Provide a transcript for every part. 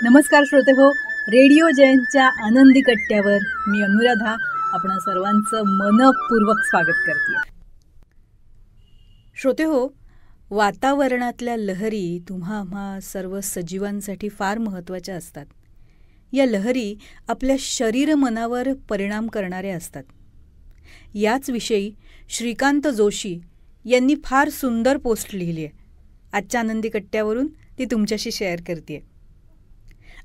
नमस्कार श्रोते हो, रेडिओ जयंतच्या आनंदी कट्ट्यावर मी अनुराधा आपण सर्वांचं मनपूर्वक स्वागत करते. श्रोते हो, वातावरणातल्या लहरी तुम्हा सर्व सजीवांसाठी फार महत्त्वाच्या असतात. या लहरी आपल्या शरीर मनावर परिणाम करणाऱ्या असतात. याच विषयी श्रीकांत जोशी यांनी फार सुंदर पोस्ट लिहिली आहे. आजच्या आनंदी कट्ट्यावरून ती तुमच्याशी शेअर करते.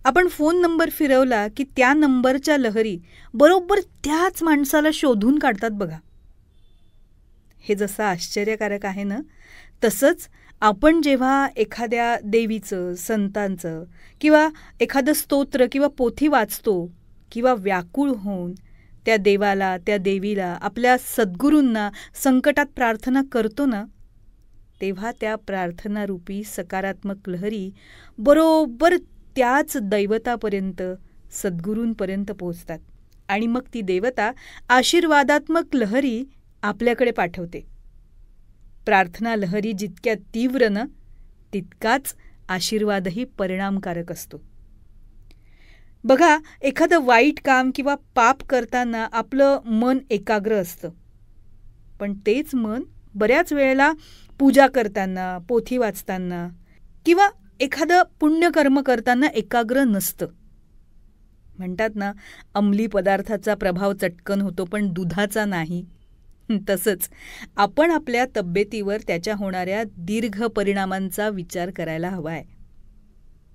आपण फोन नंबर फिरवला की त्या नंबरच्या लहरी बरोबर त्याच माणसाला शोधून काढतात बघा. हे जसं आश्चर्यकारक आहे ना, तसंच आपण जेव्हा एखाद्या देवीचं, संतांचं किंवा एखादं स्तोत्र किंवा पोथी वाचतो किंवा व्याकुळ होऊन त्या देवाला, त्या देवीला, आपल्या सद्गुरूंना संकटात प्रार्थना करतो ना, तेव्हा त्या प्रार्थनारूपी सकारात्मक लहरी बरोबर त्याच दैवतापर्यंत, सद्गुरूंपर्यंत पोहोचतात आणि मग ती देवता आशीर्वादात्मक लहरी आपल्याकडे पाठवते. प्रार्थना लहरी जितक्या तीव्र न, तितकाच आशीर्वादही परिणामकारक असतो. बघा, एखादं वाईट काम किंवा पाप करताना आपलं मन एकाग्र असतं, पण तेच मन बऱ्याच वेळेला पूजा करताना, पोथी वाचताना किंवा एखादं पुण्यकर्म करताना एकाग्र नसतं. म्हणतात ना, अंमली पदार्थाचा प्रभाव चटकन होतो पण दुधाचा नाही. तसंच आपण आपल्या तब्येतीवर त्याच्या होणाऱ्या दीर्घ परिणामांचा विचार करायला हवा आहे.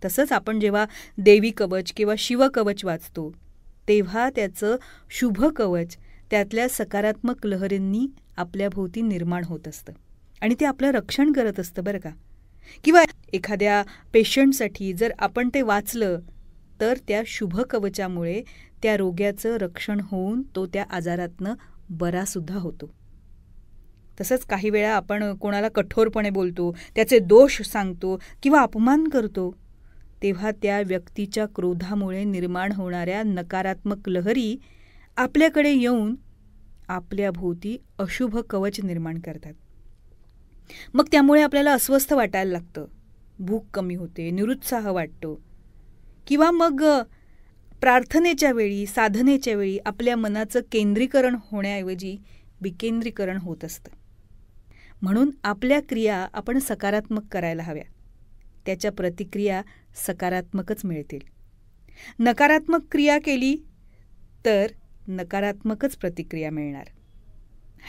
तसंच आपण जेव्हा देवी कवच किंवा शिवकवच वाचतो तेव्हा त्याचं शुभ कवच त्यातल्या सकारात्मक लहरींनी आपल्या भोवती निर्माण होत असतं आणि ते आपलं रक्षण करत असतं बरं का. किंवा एखाद्या पेशंटसाठी जर आपण ते वाचलं तर त्या शुभ कवचामुळे त्या रोग्याचं रक्षण होऊन तो त्या आजारातनं बरासुद्धा होतो. तसंच काही वेळा आपण कोणाला कठोरपणे बोलतो, त्याचे दोष सांगतो किंवा अपमान करतो, तेव्हा त्या व्यक्तीच्या क्रोधामुळे निर्माण होणाऱ्या नकारात्मक लहरी आपल्याकडे येऊन आपल्या भोवती अशुभ कवच निर्माण करतात. मग त्यामुळे आपल्याला अस्वस्थ वाटायला लागतं, भूक कमी होते, निरुत्साह वाटतो किंवा मग प्रार्थनेच्या वेळी, साधनेच्या वेळी आपल्या मनाचं केंद्रीकरण होण्याऐवजी विकेंद्रीकरण होत असतं. म्हणून आपल्या क्रिया आपण सकारात्मक करायला हव्या. त्याच्या प्रतिक्रिया सकारात्मकच मिळतील. नकारात्मक क्रिया केली तर नकारात्मकच प्रतिक्रिया मिळणार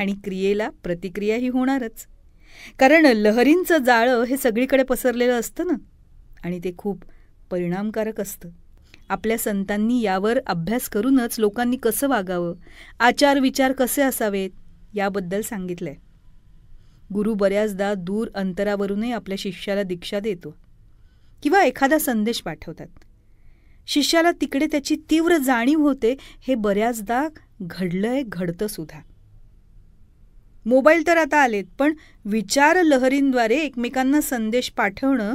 आणि क्रियेला प्रतिक्रियाही होणारच. कारण लहरींचं जाळं हे सगळीकडे पसरलेलं असतं ना, आणि ते खूप परिणामकारक असतं. आपल्या संतांनी यावर अभ्यास करूनच लोकांनी कसं वागावं, आचार विचार कसे असावेत याबद्दल सांगितलं आहे. गुरु बऱ्याचदा दूर अंतरावरूनही आपल्या शिष्याला दीक्षा देतो किंवा एखादा संदेश पाठवतात. शिष्याला तिकडे त्याची तीव्र जाणीव होते. हे बऱ्याचदा घडलंय, घडतं सुद्धा. मोबाईल तर आता आलेत, पण विचार लहरींद्वारे एकमेकांना संदेश पाठवणं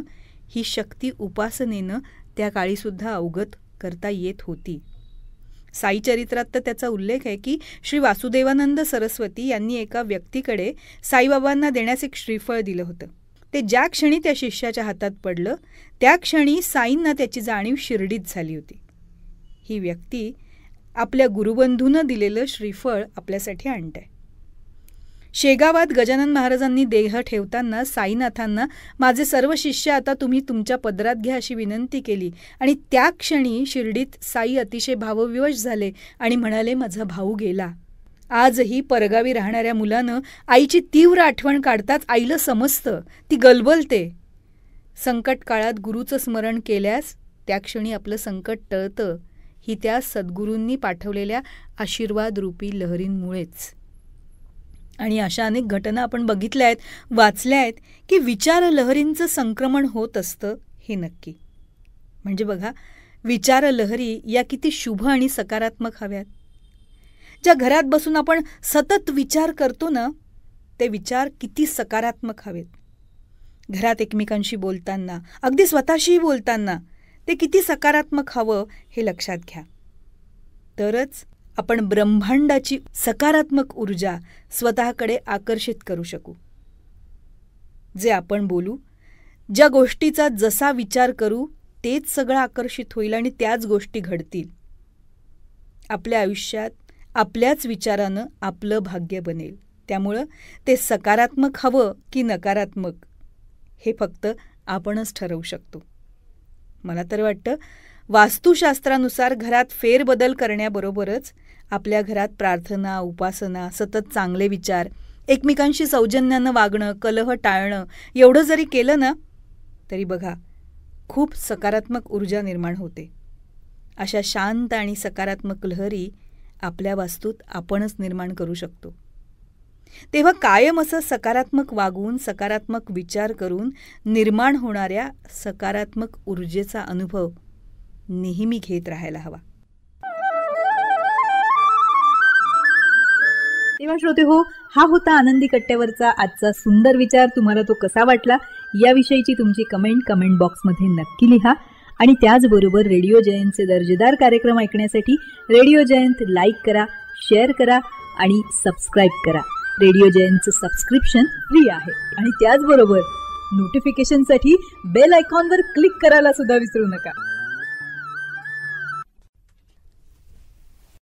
ही शक्ती उपासनेनं त्या काळीसुद्धा अवगत करता येत होती. साईचरित्रात तर त्याचा उल्लेख आहे की श्री वासुदेवानंद सरस्वती यांनी एका व्यक्तीकडे साईबाबांना देण्यास एक श्रीफळ दिलं होतं. ते ज्या क्षणी त्या शिष्याच्या हातात पडलं त्या क्षणी साईंना त्याची जाणीव शिर्डीत झाली होती. ही व्यक्ती आपल्या गुरुबंधूनं दिलेलं श्रीफळ आपल्यासाठी आणतंय. शेगावात गजानन महाराजांनी देह ठेवताना साईनाथांना माझे सर्व शिष्य आता तुम्ही तुमच्या पदरात घ्या अशी विनंती केली आणि त्या क्षणी शिर्डीत साई अतिशय भावविवश झाले आणि म्हणाले, माझा भाऊ गेला. आजही परगावी राहणाऱ्या मुलानं आईची तीव्र आठवण काढताच आईला समजतं, ती गलबलते. संकट काळात गुरुचं स्मरण केल्यास त्या क्षणी आपलं संकट टळतं, ही त्या सद्गुरूंनी पाठवलेल्या आशीर्वादरूपी लहरींमुळेच. आणि अशा अनेक घटना आपण बघितल्या आहेत, वाचल्या आहेत की विचार लहरींचं संक्रमण होत असतं हे नक्की. म्हणजे बघा, विचार लहरी या किती शुभ आणि सकारात्मक हव्यात. ज्या घरात बसून आपण सतत विचार करतो ना, ते विचार किती सकारात्मक हवेत. घरात एकमेकांशी बोलताना, अगदी स्वतःशीही बोलताना ते किती सकारात्मक हवं हे लक्षात घ्या. तरच आपण ब्रह्मांडाची सकारात्मक ऊर्जा स्वतःकडे आकर्षित करू शकू. जे आपण बोलू, ज्या गोष्टीचा जसा विचार करू तेच सगळं आकर्षित होईल आणि त्याच गोष्टी घडतील. आपल्या आयुष्यात आपल्याच विचारानं आपलं भाग्य बनेल. त्यामुळं ते सकारात्मक हवं की नकारात्मक हे फक्त आपणच ठरवू शकतो. मला तर वाटतं वास्तुशास्त्रानुसार घरात फेरबदल करण्याबरोबरच आपल्या घरात प्रार्थना, उपासना, सतत चांगले विचार, एकमेकांशी सौजन्यानं वागणं, कलह टाळणं एवढं जरी केलं ना तरी बघा खूप सकारात्मक ऊर्जा निर्माण होते. अशा शांत आणि सकारात्मक लहरी आपल्या वास्तूत आपणच निर्माण करू शकतो. तेव्हा कायम असं सकारात्मक वागून, सकारात्मक विचार करून निर्माण होणाऱ्या सकारात्मक ऊर्जेचा अनुभव नेहमी घेत राहायला हवा. तेव्हा श्रोते हो, हा होता आनंदी कट्ट्यावरचा आजचा सुंदर विचार. तुम्हाला तो कसा वाटला याविषयीची तुमची कमेंट बॉक्समध्ये नक्की लिहा. आणि त्याचबरोबर रेडिओ जयंतचे दर्जेदार कार्यक्रम ऐकण्यासाठी रेडिओ जयंत लाईक करा, शेअर करा आणि सबस्क्राईब करा. रेडिओ जयंतचं सबस्क्रिप्शन फ्री आहे. आणि त्याचबरोबर नोटिफिकेशनसाठी बेल आयकॉनवर क्लिक करायला सुद्धा विसरू नका.